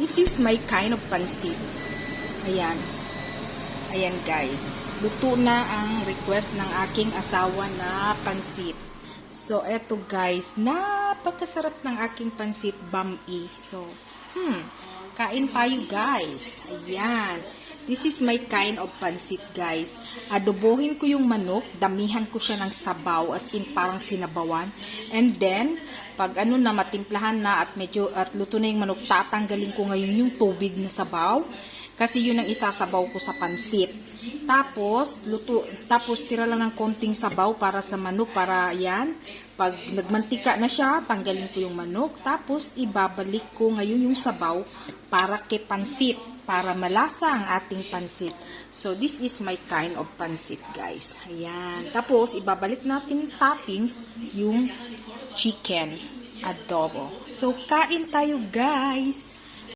This is my kind of pansit. Ayan. Ayan guys. Luto na ang request ng aking asawa na pansit. So, eto guys. Napakasarap ng aking pansit bami. So, kain tayo guys. Ayan. This is my kind of pansit guys. Adobohin ko yung manok, damihan ko siya ng sabaw as in parang sinabawan. And then, pag na matimplahan na at medyo at luto na yung manok, tatanggalin ko ngayon yung tubig na sabaw. Kasi yun ang isasabaw ko sa pansit. Tapos tira lang ng konting sabaw para sa manok, para yan. Pag nagmantika na siya, tanggalin ko yung manok. Tapos ibabalik ko ngayon yung sabaw para kay pansit, para malasa ang ating pansit. So this is my kind of pansit guys. Ayan. Tapos ibabalik natin toppings yung chicken adobo. So kain tayo guys.